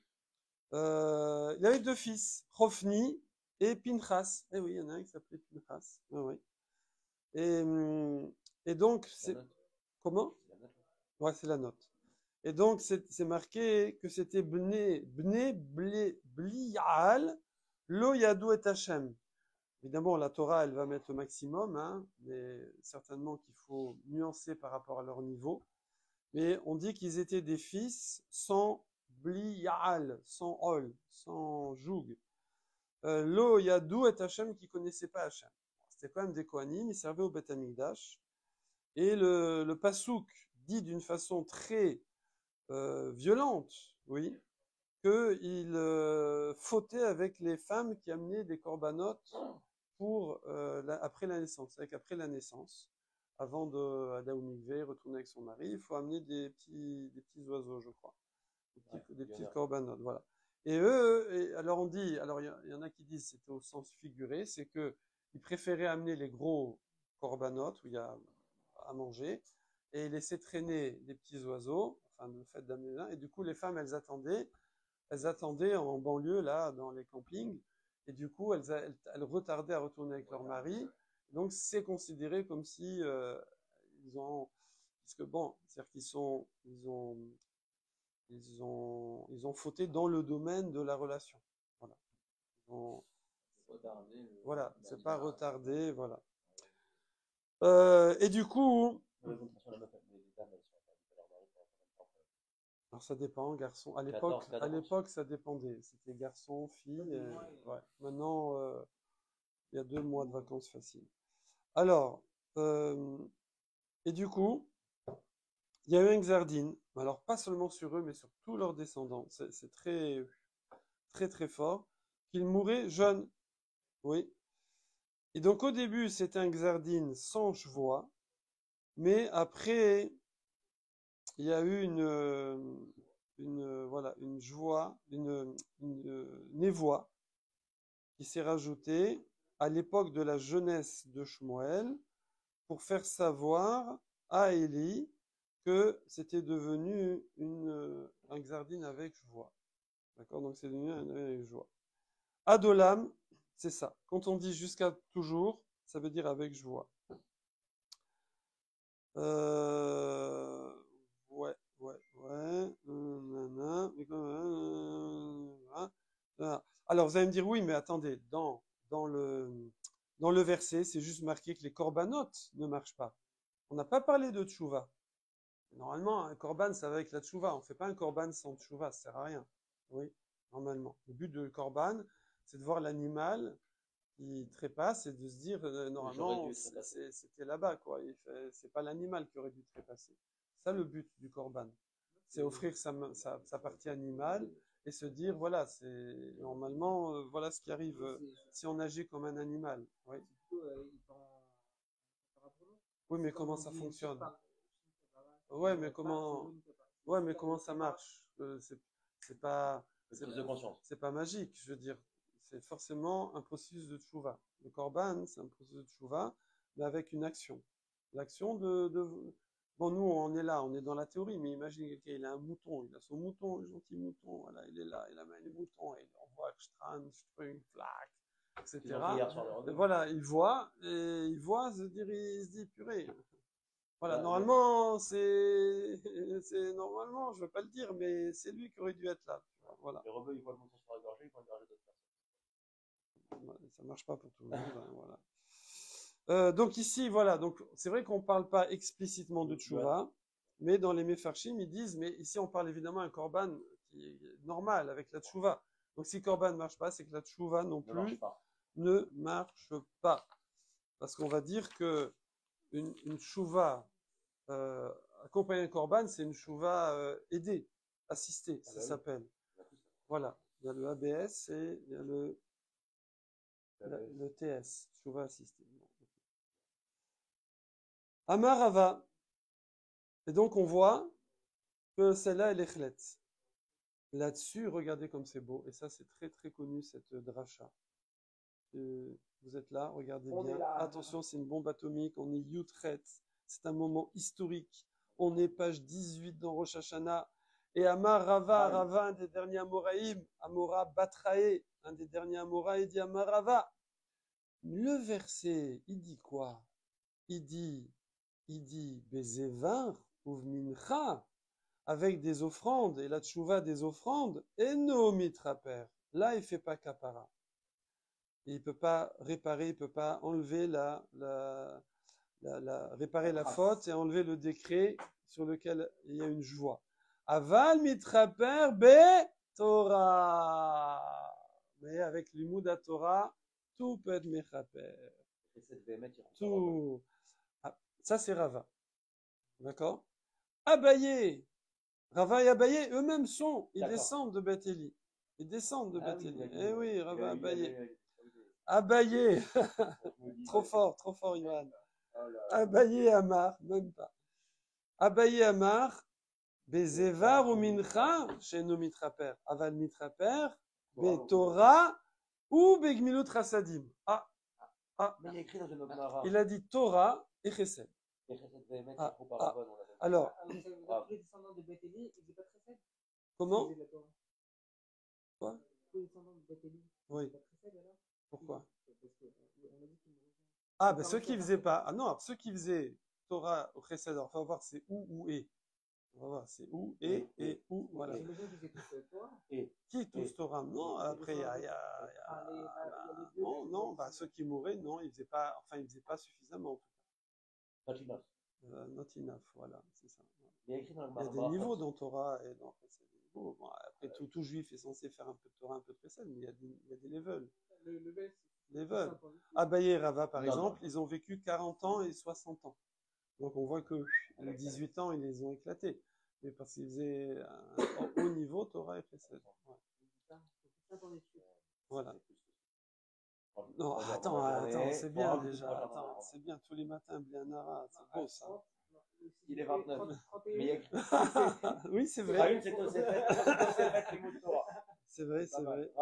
il avait 2 fils, Hophni et Pinchas. Eh oui, il y en a un qui s'appelait Pinchas. Ah oui. Et donc, c'est... Comment? Ouais, c'est la note. Et donc, c'est marqué que c'était Bné Blial, Lo Yadou et Hachem. Évidemment, la Torah, elle va mettre le maximum, hein, mais certainement qu'il faut nuancer par rapport à leur niveau. Mais on dit qu'ils étaient des fils sans Blial, sans Ol, sans Joug. Lo Yadou et Hachem qui connaissaient pas Hachem. C'était quand même des Kohanim, ils servaient au Beth Amikdash. Et le Passouk dit d'une façon très violente, oui, qu'il fautait avec les femmes qui amenaient des corbanotes pour après la naissance. Après la naissance, avant d'aller au mikvé, retourner avec son mari, il faut amener des petits oiseaux, je crois, des petites corbanotes, voilà. Et eux, alors on dit, alors il y en a qui disent c'était au sens figuré, c'est que ils préféraient amener les gros corbanotes où il y a à manger et laisser traîner des petits oiseaux, enfin le fait d'amener là, et du coup les femmes elles attendaient en banlieue là dans les campings, et du coup elles retardaient à retourner avec leur mari, donc c'est considéré comme si ils ont, parce que bon, c'est-à-dire ils ont fauté dans le domaine de la relation, voilà. Voilà, c'est pas retardé, voilà. Et du coup, alors ça dépend, garçon. À l'époque, ça dépendait. C'était garçon, fille. Ouais. Maintenant, il y a 2 mois de vacances faciles. Alors, et du coup, il y a eu un Xardine. Alors, pas seulement sur eux, mais sur tous leurs descendants. C'est très, très, très fort. Qu'ils mouraient jeunes. Oui. Et donc, au début, c'était un Xardine sans chevois. Mais après, il y a eu une joie, une névoie qui s'est rajoutée à l'époque de la jeunesse de Shmuel pour faire savoir à Élie que c'était devenu un Xardine avec joie. D'accord? Donc c'est devenu un avec joie. Adolam, c'est ça. Quand on dit jusqu'à toujours, ça veut dire avec joie. Ouais. Alors, vous allez me dire, oui, mais attendez, dans le verset, c'est juste marqué que les corbanotes ne marchent pas. On n'a pas parlé de tchouva. Normalement, un korban, ça va avec la tchouva. On ne fait pas un korban sans tchouva, ça sert à rien. Oui, normalement. Le but de korban, c'est de voir l'animal qui trépasse et de se dire, normalement, c'était là-bas, quoi. C'est pas l'animal qui aurait dû trépasser. C'est ça le but du korban. C'est offrir sa partie animale et se dire, voilà, c'est normalement, voilà ce qui arrive si on agit comme un animal. Oui, oui, mais comment ça fonctionne? Ouais, mais comment ça marche? C'est pas, c'est pas magique, je veux dire. C'est forcément un processus de tchouva. Le korban, c'est un processus de tchouva, mais avec une action. L'action Bon, nous, on est là, on est dans la théorie, mais imagine quelqu'un, il a un mouton, il a son mouton, un gentil mouton, voilà, il est là, il amène les moutons, et il envoie Strand, Sprung, Flack, etc. Et voilà, il voit, se dit, purée. Voilà, normalement, normalement, je ne vais pas le dire, mais c'est lui qui aurait dû être là. Voilà. Les rebeux, ils voient le mouton sur la gorgée, ils vont le garder d'autres personnes. Ça marche pas pour tout le monde, voilà. Donc ici, voilà, donc c'est vrai qu'on ne parle pas explicitement de tchouva, mais dans les Mefarshim, ils disent, mais ici on parle évidemment d'un korban qui est normal avec la tchouva. Donc si korban ne marche pas, c'est que la tchouva non plus ne marche pas. Parce qu'on va dire que une tchouva accompagnée de korban, c'est une tchouva aidée, assistée, ça s'appelle. Voilà, il y a le ABS et il y a le TS, tchouva assistée. Amarava. Et donc on voit que celle-là, elle est chlet. Là-dessus, regardez comme c'est beau. Et ça, c'est très très connu, cette dracha. Vous êtes là, regardez On bien. est là. Attention, c'est une bombe atomique. On est Yutret. C'est un moment historique. On est page 18 dans Rosh Hashanah. Et Amar Rava, Rava, un des derniers Amoraïm, Amora Batrae, un des derniers Amora, il dit Amar Rava. Le verset, il dit quoi? Il dit Bezevar uvmincha, avec des offrandes, et la tchouva des offrandes, et no mitraper. Là, il fait pas kapara. Il peut pas réparer, il peut pas enlever réparer la faute et enlever le décret sur lequel il y a une joie. Aval mitraper be Torah. Mais avec l'imouda Torah, tout peut être mechaper. Tout. Ah, ça, c'est Rava. D'accord? Abaye. Rava et Abaye, eux-mêmes ils descendent de Beth Eli. Ils descendent de Beth Eli. Eh oui, Rava, Abaye. Abaye. Trop fort, Ivan. Abaye Amar, même pas. Abaye Amar, Bezevar ou Mincha, chez nos mitraper. Aval mitraper, Be Torah ou Begmilut Rasadim. Mais il y a écrit dans une Gemara. Il a dit Torah et Chesed. Alors, Les descendants de Beth Eli, ils faisaient pas très faible. comment? Ils faisaient de la Torah. Quoi? Les descendants de Beth Eli. Oui. Pas très faible alors. Pourquoi? Parce que on a dit qu'ils mouraient. Ah, ben ceux qui faisaient pas. Ah non, ceux qui faisaient Torah au Chesed, on va voir c'est où ou et. On va voir c'est où et où. Voilà. J'imagine qu'ils étaient tous Torah. Qui tous Torah? Non, après il y a non, bah, ceux qui mouraient, non, ils faisaient pas suffisamment en tout Facinos. cas. Not enough, voilà, c'est ça. Il y a écrit dans le Il y a des niveaux dans Torah et dans Chesed. Bon, après, tout juif est censé faire un peu de Torah, un peu de Chesed, mais il y a des levels. Le level, Les veuves. Abaye et Rava, par exemple, ils ont vécu 40 ans et 60 ans. Donc on voit que les 18 ans, ils les ont éclatés. Mais parce qu'ils faisaient un haut niveau, Torah et Chesed. Ouais. Voilà. Non, attends, c'est bien déjà. Attends, c'est bien, tous les matins, Blianara, c'est beau ça. Il est 29. Mais il y a écrit. Oui, c'est Pas vrai. une, c'est Tosefet, les mots de Torah. C'est vrai, c'est vrai.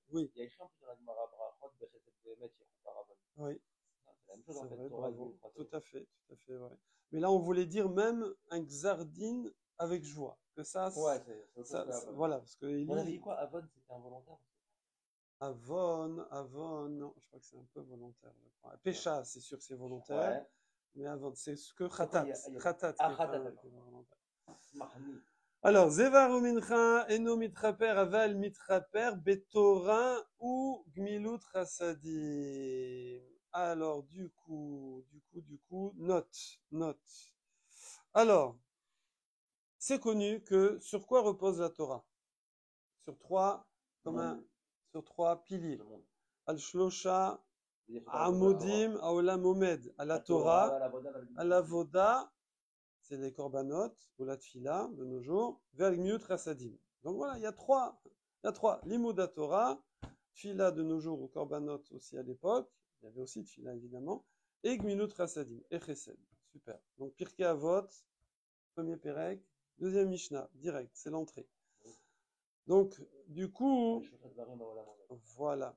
Oui, Il y a écrit en plus dans la Gemara, Brachot, Bechesed, Behemet, Yehuda, Rabban. oui. C'est la même chose C'est en fait, vrai, Torah, bravo. Torah. Tout à fait, ouais. Mais là, on voulait dire même un Xardin avec joie. Que ça, Ouais, c'est autre ça, chose que Avon. voilà, parce que On avait dit quoi? Avon, c'était involontaire? Avon, non, je crois que c'est un peu volontaire. Je crois. Pécha, c'est sûr que c'est volontaire, Ouais. mais Avon, c'est ce que Khatat. Khatat, Ah, qui est Khatat, pas d'accord. volontaire. Mahni. Alors, Zevar ou Mincha, Eno mitraper, Aval mitraper, Betorin ou Gmilut Rasadim. Alors, du coup, note. Alors, c'est connu que sur quoi repose la Torah? Sur trois piliers. Al-Shlosha, Amodim, Aolam Omed, à la Torah, à la Voda, c'est les korbanot, ou la tfila de nos jours, vers Gmilut Rasadim. Donc voilà, il y a trois. Limouda Torah, tfila de nos jours, ou korbanot aussi à l'époque, il y avait aussi tfila évidemment, et Gmilut Rasadim, et Chesed. Super. Donc Pirkei Avot, premier Pérec, deuxième Mishnah, direct, c'est l'entrée. Donc, du coup, voilà.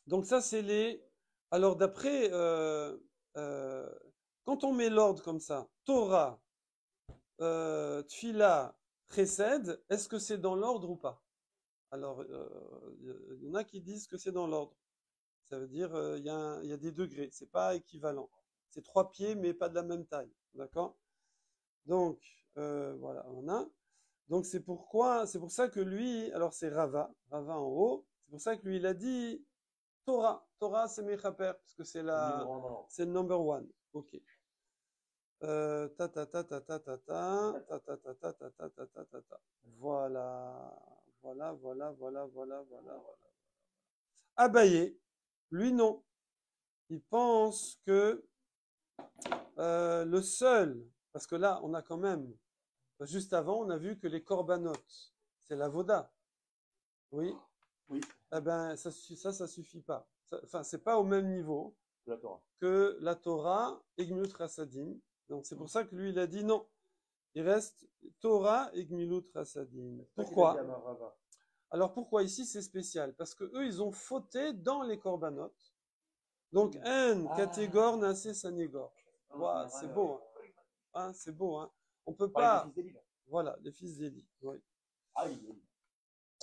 Donc ça, c'est les... Alors d'après... quand on met l'ordre comme ça, Torah, Tfila, Chesed, est-ce que c'est dans l'ordre ou pas? Alors, il y en a qui disent que c'est dans l'ordre. Ça veut dire il y a des degrés, c'est pas équivalent. C'est 3 pieds, mais pas de la même taille. D'accord? Donc, voilà, on a. Donc c'est pour ça que lui, alors c'est Rava en haut, c'est pour ça que lui il a dit Torah c'est Mechaper, parce que c'est le number one. Ok. Voilà. Abaye, lui non. Il pense que le seul, parce que là on a quand même, juste avant on a vu que les corbanotes, c'est la voda. Oui. Eh ben ça suffit pas. Enfin c'est pas au même niveau que la Torah et Gmilut Rasadim. Donc c'est pour ça que lui il a dit non. Il reste Torah et Gmilut Chassadim. Pourquoi? Alors pourquoi ici c'est spécial? Parce que eux ils ont fauté dans les korbanot. Donc un catégore nassé sanégor. Wow, c'est beau, hein, c'est beau, hein. On peut pas. Voilà, les fils d'Élie. Oui.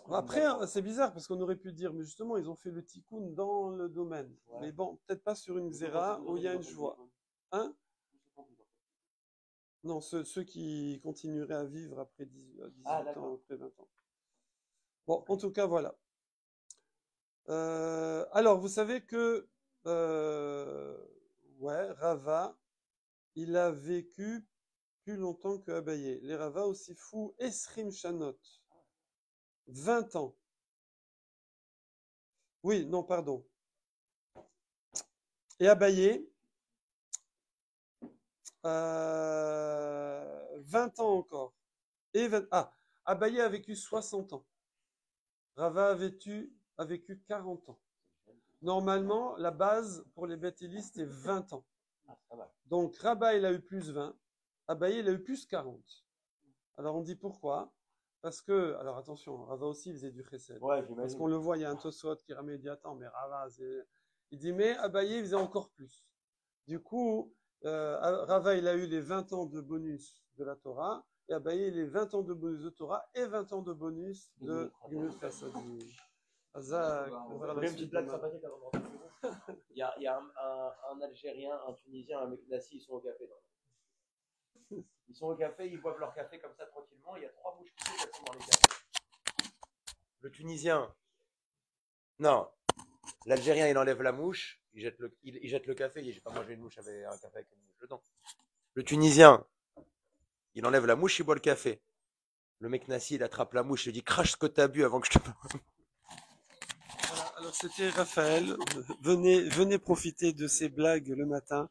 Après, c'est bizarre parce qu'on aurait pu dire, mais justement, ils ont fait le tikkun dans le domaine. Ouais. Mais bon, peut-être pas sur une xéra où il y a une joie. Hein? Non, ceux qui continueraient à vivre après 18 ans, après 20 ans. Bon, en tout cas, voilà. Alors, vous savez que Rava, il a vécu plus longtemps que Abaye. Les Rava aussi fou Esrim Shanot. 20 ans. Oui, non, pardon. Et Abaye, 20 ans encore. Et Abaye a vécu 60 ans. Rava a vécu 40 ans. Normalement, la base pour les béthélistes est 20 ans. Donc, Rabba, il a eu plus 20. Abaye, il a eu plus 40. Alors, on dit pourquoi? Parce que, alors attention, Rava aussi faisait du chesed. Ouais, parce qu'on le voit, il y a un Tosot qui ramène, dit attends, mais Rava, il dit, mais Abaye, il faisait encore plus. Du coup, Rava, il a eu les 20 ans de bonus de la Torah, et Abaye, les 20 ans de bonus de Torah, et 20 ans de bonus de Gmilut Chassadim. Une petite blague sympathique avant de rentrer. Il y a un Algérien, un Tunisien, un Meknassi, ils sont au café. Ils sont au café, ils boivent leur café comme ça tranquillement. Il y a 3 mouches qui sont dans les cafés. Le Tunisien, non, l'Algérien, il enlève la mouche, il jette le café. J'ai pas mangé une mouche avec un café avec une mouche dedans. Le Tunisien, il enlève la mouche, il boit le café. Le Meknassi, il attrape la mouche, il dit crache ce que t'as bu avant que je te parle. Voilà, alors c'était Raphaël. Venez profiter de ces blagues le matin.